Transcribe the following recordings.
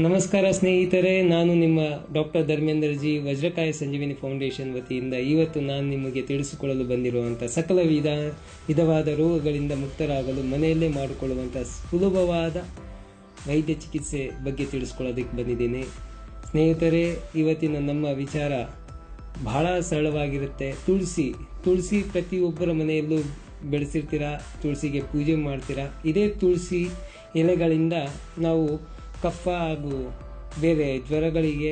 ನಮಸ್ಕಾರ ಸ್ನೇಹಿತರೆ, ನಾನು ನಿಮ್ಮ ಡಾಕ್ಟರ್ ಧರ್ಮೇಂದ್ರ ಜಿ, ವಜ್ರಕಾಯ ಸಂಜೀವಿನಿ ಫೌಂಡೇಶನ್ ವತಿಯಿಂದ ಇವತ್ತು ನಾನು ನಿಮಗೆ ತಿಳಿಸಿಕೊಳ್ಳಲು ಬಂದಿರುವಂತಹ ಸಕಲ ವಿಧವಾದ ರೋಗಗಳಿಂದ ಮುಕ್ತರಾಗಲು ಮನೆಯಲ್ಲೇ ಮಾಡಿಕೊಳ್ಳುವಂತಹ ಸುಲಭವಾದ ವೈದ್ಯ ಚಿಕಿತ್ಸೆ ಬಗ್ಗೆ ತಿಳಿಸ್ಕೊಳ್ಳೋದಕ್ಕೆ ಬಂದಿದ್ದೇನೆ. ಸ್ನೇಹಿತರೆ, ಇವತ್ತಿನ ನಮ್ಮ ವಿಚಾರ ಬಹಳ ಸರಳವಾಗಿರುತ್ತೆ. ತುಳಸಿ ಪ್ರತಿಯೊಬ್ಬರ ಮನೆಯಲ್ಲೂ ಬೆಳೆಸಿರ್ತೀರಾ, ತುಳಸಿಗೆ ಪೂಜೆ ಮಾಡ್ತೀರಾ. ಇದೇ ತುಳಸಿ ಎಲೆಗಳಿಂದ ನಾವು ಕಫ ಹಾಗೂ ಬೇರೆ ಜ್ವರಗಳಿಗೆ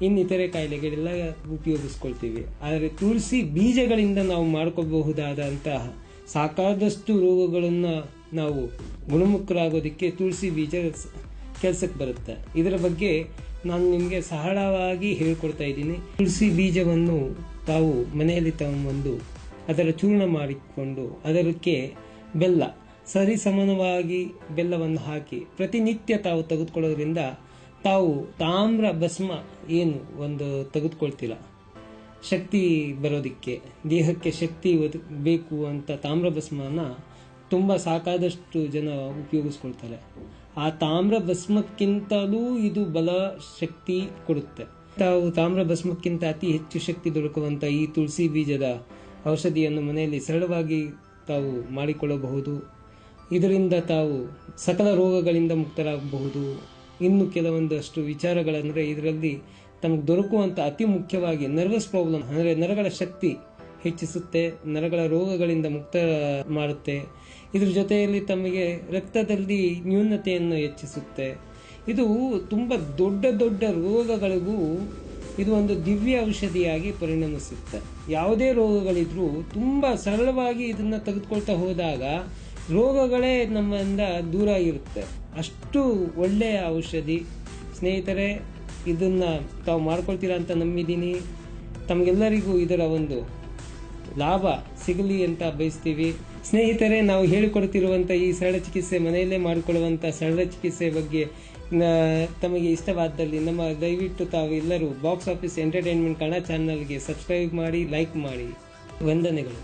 ಇನ್ನಿತರೆ ಕಾಯಿಲೆಗಳೆಲ್ಲ ಉಪಯೋಗಿಸ್ಕೊಳ್ತೀವಿ. ಆದರೆ ತುಳಸಿ ಬೀಜಗಳಿಂದ ನಾವು ಮಾಡ್ಕೋಬಹುದಾದಂತಹ ಸಾಕಾದಷ್ಟು ರೋಗಗಳನ್ನು ನಾವು ಗುಣಮುಖರಾಗೋದಕ್ಕೆ ತುಳಸಿ ಬೀಜ ಕೆಲಸಕ್ಕೆ ಬರುತ್ತೆ. ಇದರ ಬಗ್ಗೆ ನಾನು ನಿಮಗೆ ಸರಳವಾಗಿ ಹೇಳ್ಕೊಡ್ತಾ ಇದ್ದೀನಿ. ತುಳಸಿ ಬೀಜವನ್ನು ತಾವು ಮನೆಯಲ್ಲಿ ತಗೊಂಡು ಅದರ ಚೂರ್ಣ ಮಾಡಿಕೊಂಡು ಅದಕ್ಕೆ ಬೆಲ್ಲ ಸರಿ ಸಮಾನವಾಗಿ ಬೆಲ್ಲವನ್ನು ಹಾಕಿ ಪ್ರತಿನಿತ್ಯ ತಾವು ತೆಗೆದುಕೊಳ್ಳೋದ್ರಿಂದ ತಾವು ತಾಮ್ರ ಭಸ್ಮ ಏನು ಒಂದು ತೆಗೆದುಕೊಳ್ತೀರ, ಶಕ್ತಿ ಬರೋದಕ್ಕೆ, ದೇಹಕ್ಕೆ ಶಕ್ತಿ ಬೇಕು ಅಂತ ತಾಮ್ರ ಭಸ್ಮನ ತುಂಬ ಸಾಕಾದಷ್ಟು ಜನ ಉಪಯೋಗಿಸ್ಕೊಳ್ತಾರೆ. ಆ ತಾಮ್ರ ಭಸ್ಮಕ್ಕಿಂತಲೂ ಇದು ಬಲ ಶಕ್ತಿ ಕೊಡುತ್ತೆ. ತಾವು ತಾಮ್ರ ಭಸ್ಮಕ್ಕಿಂತ ಅತಿ ಹೆಚ್ಚು ಶಕ್ತಿ ದೊರಕುವಂಥ ಈ ತುಳಸಿ ಬೀಜದ ಔಷಧಿಯನ್ನು ಮನೆಯಲ್ಲಿ ಸರಳವಾಗಿ ತಾವು ಮಾಡಿಕೊಳ್ಳಬಹುದು. ಇದರಿಂದ ತಾವು ಸಕಲ ರೋಗಗಳಿಂದ ಮುಕ್ತರಾಗಬಹುದು. ಇನ್ನು ಕೆಲವೊಂದಷ್ಟು ವಿಚಾರಗಳಂದರೆ ಇದರಲ್ಲಿ ತಮಗೆ ದೊರಕುವಂಥ ಅತಿ ಮುಖ್ಯವಾಗಿ ನರ್ವಸ್ ಪ್ರಾಬ್ಲಮ್ ಅಂದರೆ ನರಗಳ ಶಕ್ತಿ ಹೆಚ್ಚಿಸುತ್ತೆ, ನರಗಳ ರೋಗಗಳಿಂದ ಮುಕ್ತ ಮಾಡುತ್ತೆ. ಇದ್ರ ಜೊತೆಯಲ್ಲಿ ತಮಗೆ ರಕ್ತದಲ್ಲಿ ನ್ಯೂನತೆಯನ್ನು ಹೆಚ್ಚಿಸುತ್ತೆ. ಇದು ತುಂಬ ದೊಡ್ಡ ದೊಡ್ಡ ರೋಗಗಳಿಗೂ ಇದು ಒಂದು ದಿವ್ಯ ಔಷಧಿಯಾಗಿ ಪರಿಣಮಿಸುತ್ತೆ. ಯಾವುದೇ ರೋಗಗಳಿದ್ರೂ ತುಂಬ ಸರಳವಾಗಿ ಇದನ್ನು ತೆಗೆದುಕೊಳ್ತಾ ಹೋದಾಗ ರೋಗಗಳೇ ನಮ್ಮಿಂದ ದೂರ ಇರುತ್ತೆ. ಅಷ್ಟು ಒಳ್ಳೆಯ ಔಷಧಿ. ಸ್ನೇಹಿತರೆ, ಇದನ್ನು ತಾವು ಮಾಡ್ಕೊಳ್ತೀರಾ ಅಂತ ನಂಬಿದ್ದೀನಿ. ತಮಗೆಲ್ಲರಿಗೂ ಇದರ ಒಂದು ಲಾಭ ಸಿಗಲಿ ಅಂತ ಬಯಸ್ತೀವಿ. ಸ್ನೇಹಿತರೆ, ನಾವು ಹೇಳಿಕೊಡ್ತಿರುವಂಥ ಈ ಸರಳ ಚಿಕಿತ್ಸೆ, ಮನೆಯಲ್ಲೇ ಮಾಡಿಕೊಳ್ಳುವಂಥ ಸರಳ ಚಿಕಿತ್ಸೆ ಬಗ್ಗೆ ತಮಗೆ ಇಷ್ಟವಾದಲ್ಲಿ ದಯವಿಟ್ಟು ತಾವು ಎಲ್ಲರೂ ಬಾಕ್ಸ್ ಆಫೀಸ್ ಎಂಟರ್ಟೈನ್ಮೆಂಟ್ ಕನ್ನಡ ಚಾನಲ್ಗೆ ಸಬ್ಸ್ಕ್ರೈಬ್ ಮಾಡಿ, ಲೈಕ್ ಮಾಡಿ. ವಂದನೆಗಳು.